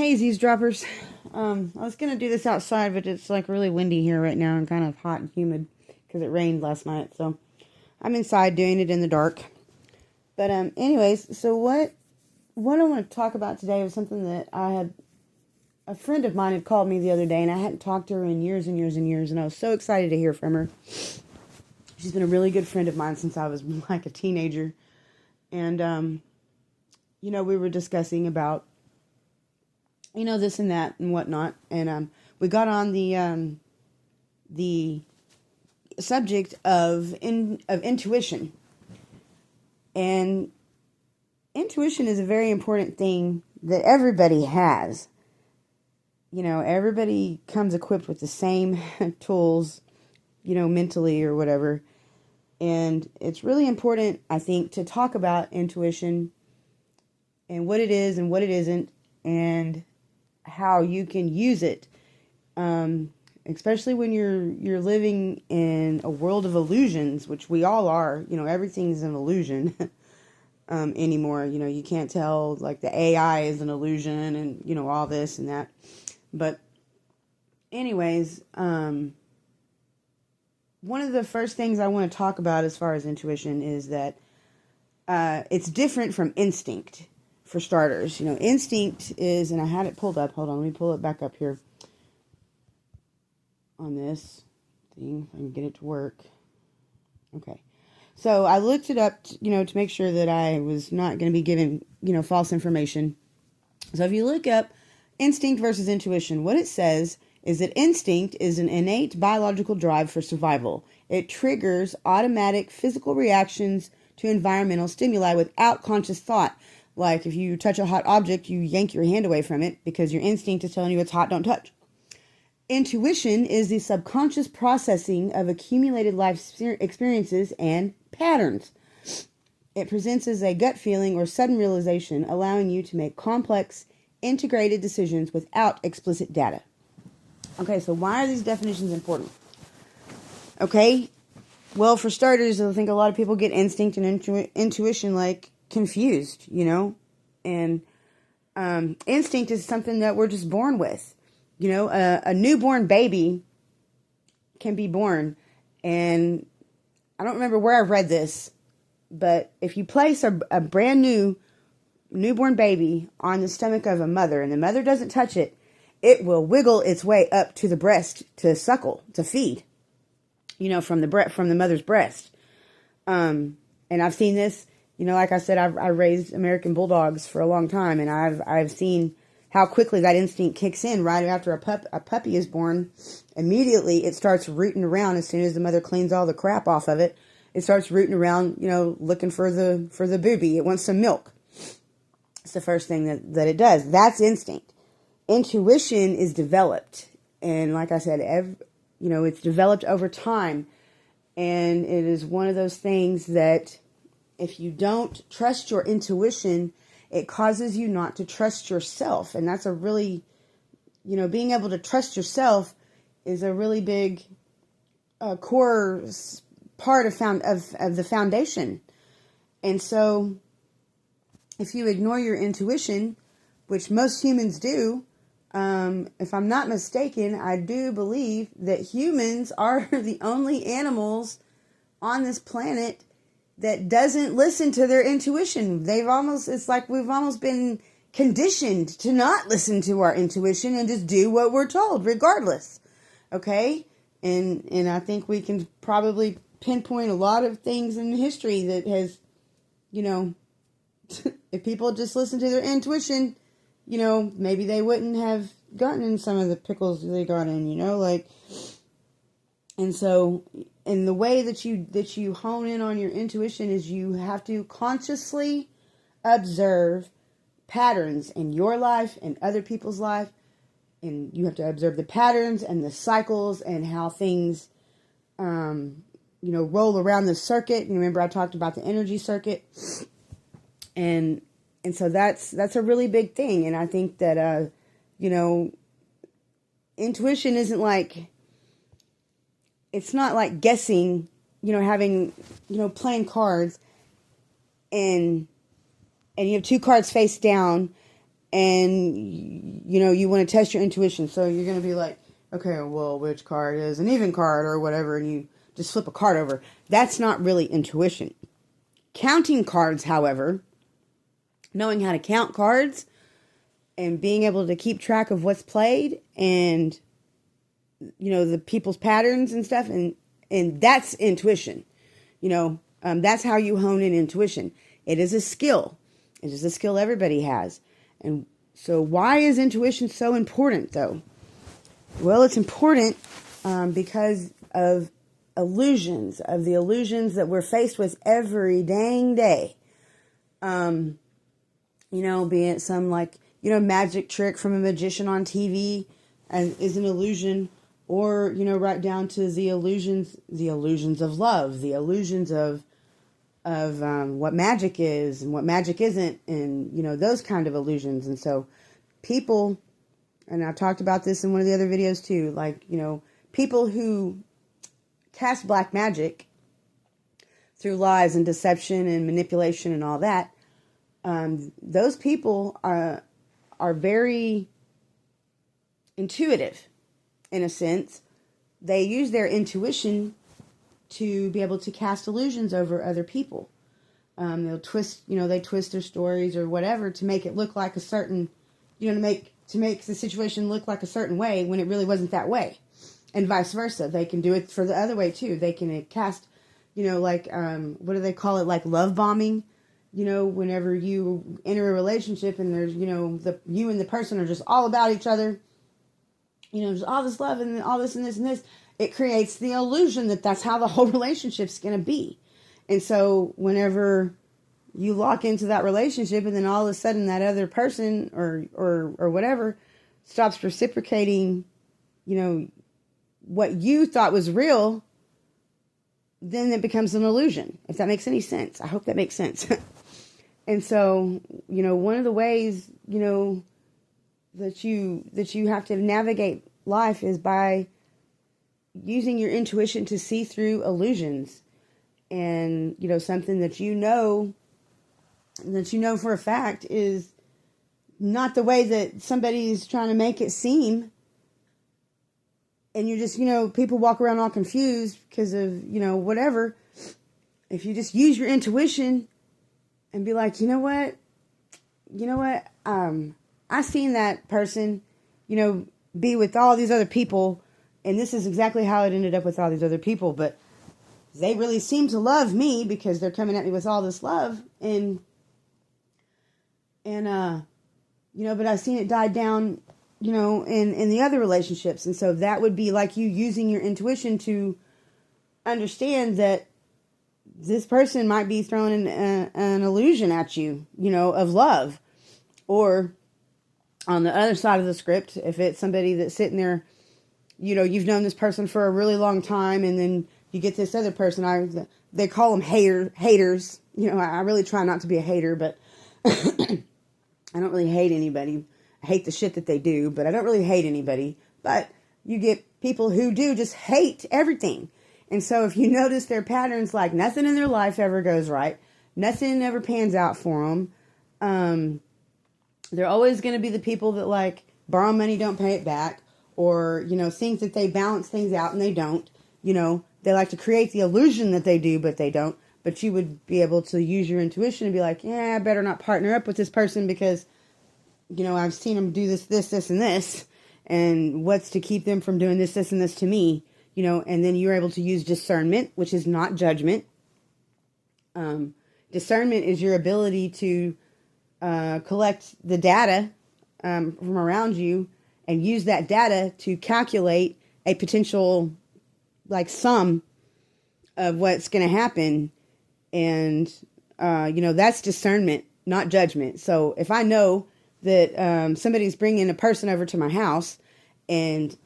Hey, eavesdroppers. I was going to do this outside, but it's like really windy here right now and kind of hot and humid because it rained last night. So I'm inside doing it in the dark. But anyways, so what I want to talk about today was something that a friend of mine had called me the other day, and I hadn't talked to her in years and years and years, and I was so excited to hear from her. She's been a really good friend of mine since I was like a teenager. And, we were discussing about this and that and whatnot. And we got on the subject of intuition. And intuition is a very important thing that everybody has. Everybody comes equipped with the same tools, mentally or whatever. And it's really important, I think, to talk about intuition and what it is and what it isn't, and how you can use it, especially when you're living in a world of illusions, which we all are. Everything's an illusion anymore. You can't tell, like, the AI is an illusion and all this and that. But anyways, one of the first things I want to talk about as far as intuition is that it's different from instinct. For starters, instinct is, and I had it pulled up. Hold on, let me pull it back up here on this thing. If I can get it to work. Okay. So I looked it up, to make sure that I was not going to be giving, false information. So if you look up instinct versus intuition, what it says is that instinct is an innate biological drive for survival. It triggers automatic physical reactions to environmental stimuli without conscious thought. Like if you touch a hot object, you yank your hand away from it because your instinct is telling you it's hot, don't touch. Intuition is the subconscious processing of accumulated life experiences and patterns. It presents as a gut feeling or sudden realization, allowing you to make complex, integrated decisions without explicit data. Okay, so why are these definitions important? Okay, well, for starters, I think a lot of people get instinct and intuition confused, and instinct is something that we're just born with. A newborn baby can be born, and I don't remember where I read this, but if you place a brand new newborn baby on the stomach of a mother and the mother doesn't touch it, it will wiggle its way up to the breast to suckle, to feed, from the mother's breast. And I've seen this. Like I said, I raised American Bulldogs for a long time, and I've seen how quickly that instinct kicks in right after a puppy is born. Immediately, it starts rooting around as soon as the mother cleans all the crap off of it. It starts rooting around, looking for the booby. It wants some milk. It's the first thing that it does. That's instinct. Intuition is developed, and like I said, it's developed over time, and it is one of those things that, if you don't trust your intuition, it causes you not to trust yourself. And that's a really, being able to trust yourself is a really big core part of the foundation. And so if you ignore your intuition, which most humans do, if I'm not mistaken, I do believe that humans are the only animals on this planet that doesn't listen to their intuition. It's like we've almost been conditioned to not listen to our intuition and just do what we're told regardless. Okay? And I think we can probably pinpoint a lot of things in history that has, if people just listen to their intuition, maybe they wouldn't have gotten in some of the pickles they got in, and so, and the way that you hone in on your intuition is you have to consciously observe patterns in your life and other people's life, and you have to observe the patterns and the cycles and how things, roll around the circuit. And remember, I talked about the energy circuit, and so that's a really big thing. And I think that intuition isn't like. It's not like guessing, having, playing cards and you have two cards face down and you want to test your intuition. So you're going to be like, okay, well, which card is an even card or whatever, and you just flip a card over. That's not really intuition. Counting cards, however, knowing how to count cards and being able to keep track of what's played and the people's patterns and stuff, and that's intuition. That's how you hone in intuition. It is a skill. It is a skill everybody has. And so why is intuition so important, though? Well, it's important because of the illusions that we're faced with every dang day. Be it some magic trick from a magician on TV is an illusion, or, right down to the illusions of love, the illusions of what magic is and what magic isn't, and, those kind of illusions. And so people, and I talked about this in one of the other videos too, people who cast black magic through lies and deception and manipulation and all that, those people are very intuitive, in a sense. They use their intuition to be able to cast illusions over other people. They'll twist their stories or whatever to make it look like a certain, to make the situation look like a certain way when it really wasn't that way. And vice versa. They can do it for the other way too. They can cast, what do they call it? Like love bombing. Whenever you enter a relationship and there's, you and the person are just all about each other, there's all this love and all this and this and this. It creates the illusion that that's how the whole relationship's going to be. And so whenever you lock into that relationship and then all of a sudden that other person or whatever stops reciprocating, what you thought was real, then it becomes an illusion. If that makes any sense. I hope that makes sense. And so, one of the ways, that you have to navigate life is by using your intuition to see through illusions. And, something that for a fact is not the way that somebody's trying to make it seem. And you're just, people walk around all confused because of, whatever. If you just use your intuition and be like, you know what, I seen that person, be with all these other people, and this is exactly how it ended up with all these other people, but they really seem to love me because they're coming at me with all this love, and but I've seen it died down, in the other relationships. And so that would be like you using your intuition to understand that this person might be throwing an illusion at you, of love. Or on the other side of the script, if it's somebody that's sitting there, you've known this person for a really long time, and then you get this other person, they call them haters. I really try not to be a hater, but I don't really hate anybody. I hate the shit that they do, but I don't really hate anybody. But you get people who do just hate everything. And so if you notice their patterns, like nothing in their life ever goes right, nothing ever pans out for them. They're always going to be the people that borrow money, don't pay it back, or, think that they balance things out and they don't. They like to create the illusion that they do, but they don't. But you would be able to use your intuition and be like, yeah, I better not partner up with this person because, I've seen them do this, and this, and what's to keep them from doing this, and this to me. And then you're able to use discernment, which is not judgment. Discernment is your ability to collect the data from around you and use that data to calculate a potential sum of what's going to happen. And, that's discernment, not judgment. So if I know that somebody's bringing a person over to my house and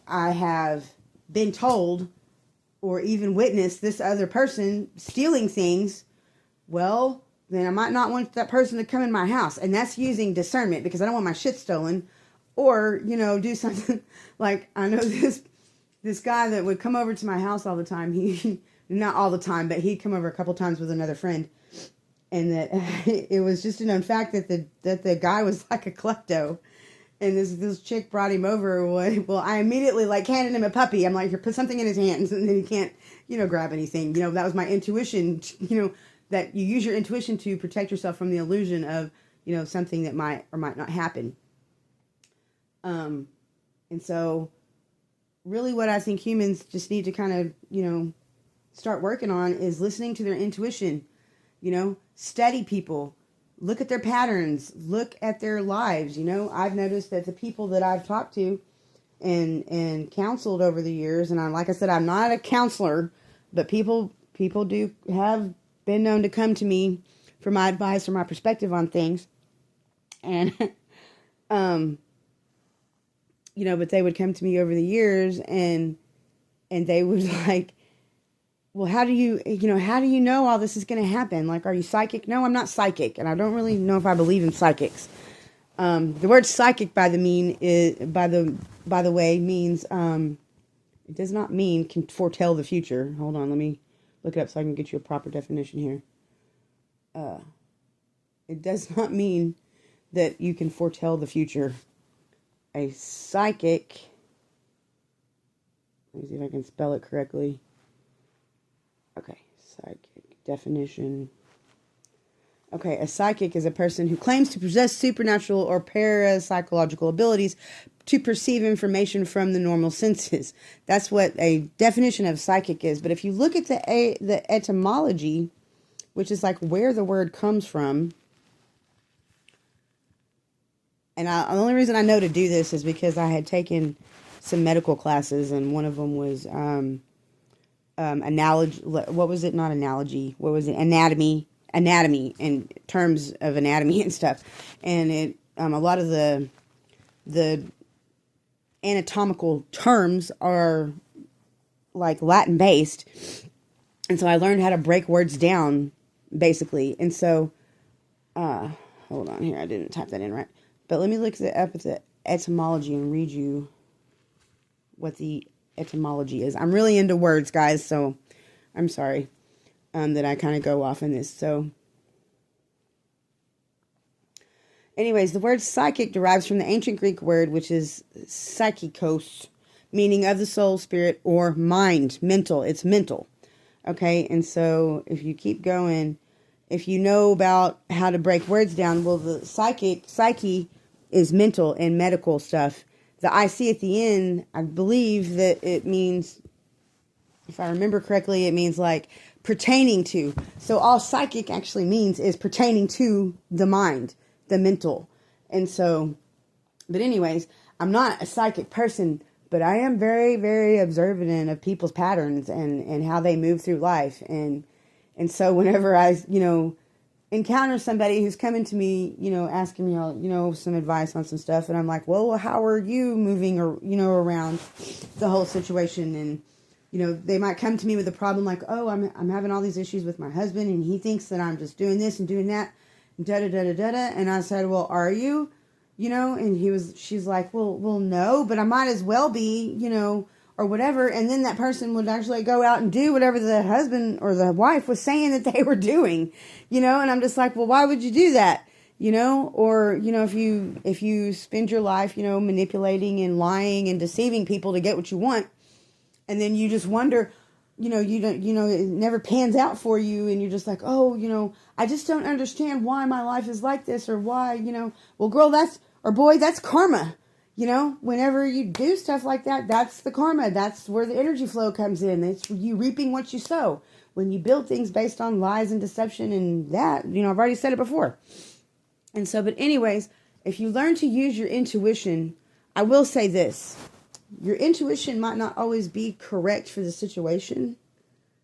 I have been told or even witnessed this other person stealing things, well, then I might not want that person to come in my house. And that's using discernment because I don't want my shit stolen. Or, do something like, I know this guy that would come over to my house all the time. He, not all the time, but he'd come over a couple times with another friend. and that it was just a known fact that the guy was like a klepto. And this chick brought him over. Well, I immediately like handed him a puppy. I'm like, here, put something in his hands, and then he can't, grab anything. That was my intuition. That you use your intuition to protect yourself from the illusion of, something that might or might not happen. And so, really, what I think humans just need to kind of, start working on is listening to their intuition. Study people. Look at their patterns. Look at their lives. I've noticed that the people that I've talked to and counseled over the years, and like I said, I'm not a counselor, but people do have been known to come to me for my advice or my perspective on things. And, but they would come to me over the years and they would like, well, how do you know all this is going to happen? Like, are you psychic? No, I'm not psychic. And I don't really know if I believe in psychics. The word psychic by the way means, it does not mean can foretell the future. Hold on. Let me look it up so I can get you a proper definition here. It does not mean that you can foretell the future. A psychic, let me see if I can spell it correctly. Okay, psychic definition. Okay, a psychic is a person who claims to possess supernatural or parapsychological abilities to perceive information from the normal senses. That's what a definition of psychic is. But if you look at the etymology, which is like where the word comes from, and the only reason I know to do this is because I had taken some medical classes, and one of them was analogy. What was it? Not analogy. What was it? Anatomy, in terms of anatomy and stuff. And it a lot of the anatomical terms are like Latin based, and so I learned how to break words down basically. And so, hold on here, I didn't type that in right. But let me look up at the etymology and read you what the etymology is. I'm really into words, guys, so I'm sorry that I kind of go off in this. So, anyways, the word psychic derives from the ancient Greek word, which is psychikos, meaning of the soul, spirit, or mind, mental. It's mental. Okay, and so if you keep going, if you know about how to break words down, well, the psyche is mental and medical stuff. The IC at the end, I believe that it means, if I remember correctly, it means like pertaining to. So all psychic actually means is pertaining to the mind, the mental. And so, but anyways, I'm not a psychic person, but I am very, very observant of people's patterns and how they move through life. And so whenever I, encounter somebody who's coming to me, asking me, some advice on some stuff, and I'm like, well, how are you moving, or, around the whole situation? And, they might come to me with a problem like, oh, I'm having all these issues with my husband, and he thinks that I'm just doing this and doing that, da-da-da-da-da-da. And I said, well, are you? And she's like, well, no, but I might as well be, or whatever. And then that person would actually go out and do whatever the husband or the wife was saying that they were doing, and I'm just like, well, why would you do that? Or, if you spend your life, manipulating and lying and deceiving people to get what you want, and then you just wonder, you don't, it never pans out for you. And you're just like, oh, I just don't understand why my life is like this, or why, well, girl, or boy, that's karma. Whenever you do stuff like that, that's the karma. That's where the energy flow comes in. It's you reaping what you sow. When you build things based on lies and deception and that, I've already said it before. And so, but anyways, if you learn to use your intuition, I will say this. Your intuition might not always be correct for the situation.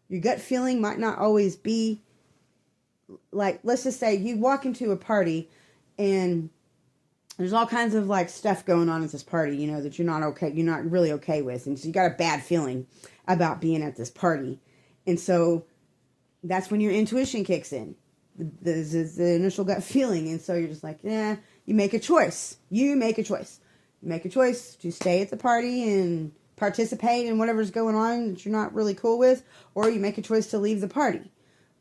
Your gut feeling might not always be, like, let's just say you walk into a party and there's all kinds of like stuff going on at this party, that you're not really okay with. And so you got a bad feeling about being at this party. And so that's when your intuition kicks in, the initial gut feeling. And so you're just like, you make a choice. You make a choice to stay at the party and participate in whatever's going on that you're not really cool with, or you make a choice to leave the party.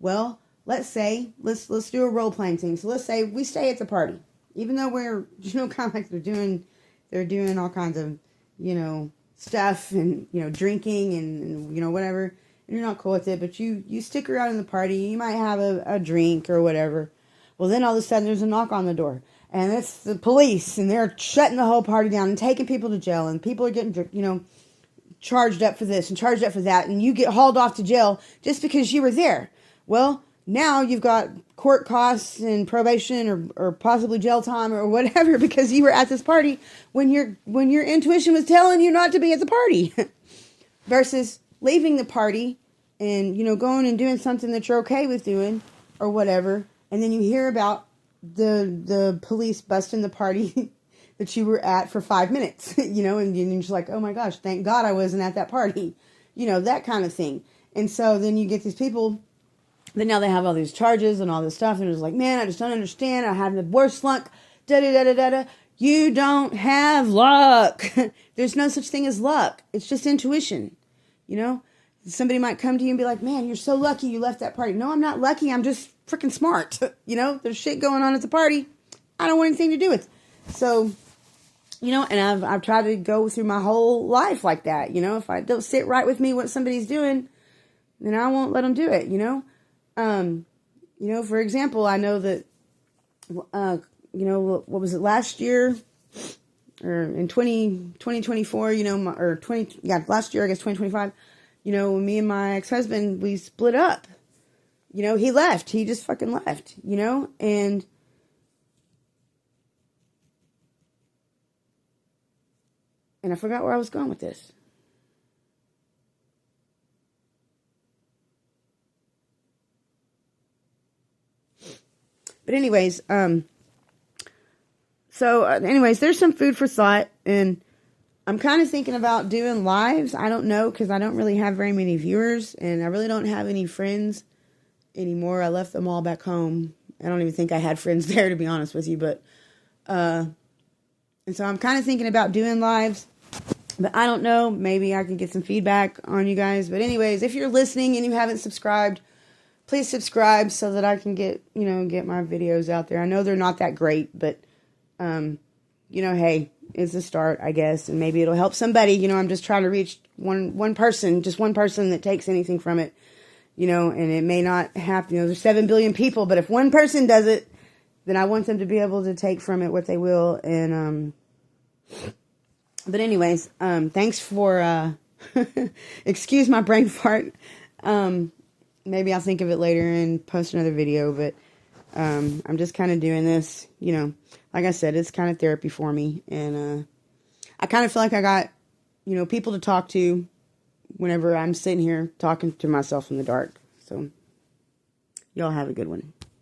Well, let's say, let's do a role-playing thing. So let's say we stay at the party. Even though we're, kind of like they're doing all kinds of, stuff and, drinking and whatever. And you're not cool with it, but you stick around in the party. You might have a drink or whatever. Well, then all of a sudden there's a knock on the door. And it's the police, and they're shutting the whole party down and taking people to jail. And people are getting, charged up for this and charged up for that. And you get hauled off to jail just because you were there. Well, now you've got court costs and probation or possibly jail time or whatever because you were at this party when your intuition was telling you not to be at the party. Versus leaving the party and, going and doing something that you're okay with doing or whatever. And then you hear about the police busting the party that you were at for 5 minutes, and you're just like, oh my gosh, thank God I wasn't at that party, that kind of thing. And so then you get these people that now they have all these charges and all this stuff, and it's like, man, I just don't understand. I have the worst luck, da-da-da-da-da-da. You don't have luck. There's no such thing as luck. It's just intuition, Somebody might come to you and be like, man, you're so lucky you left that party. No, I'm not lucky. I'm just freaking smart. There's shit going on at the party I don't want anything to do with. So, and I've tried to go through my whole life like that. If I don't sit right with me what somebody's doing, then I won't let them do it, for example, I know that, what was it, last year or in 2024, last year, I guess 2025, me and my ex-husband, we split up. He left. He just fucking left, and I forgot where I was going with this. But anyways, there's some food for thought, and I'm kind of thinking about doing lives. I don't know, because I don't really have very many viewers, and I really don't have any friends anymore. I left them all back home. I don't even think I had friends there, to be honest with you, but, and so I'm kind of thinking about doing lives, but I don't know, maybe I can get some feedback on you guys. But anyways, if you're listening and you haven't subscribed, please subscribe so that I can get my videos out there. I know they're not that great, but, hey, it's a start, I guess, and maybe it'll help somebody. I'm just trying to reach one person, just one person that takes anything from it, and it may not happen. There's 7 billion people, but if one person does it, then I want them to be able to take from it what they will. And, but anyways, thanks for, excuse my brain fart. Maybe I'll think of it later and post another video, but, I'm just kind of doing this, like I said, it's kind of therapy for me. And, I kind of feel like I got, people to talk to whenever I'm sitting here talking to myself in the dark. So y'all have a good one.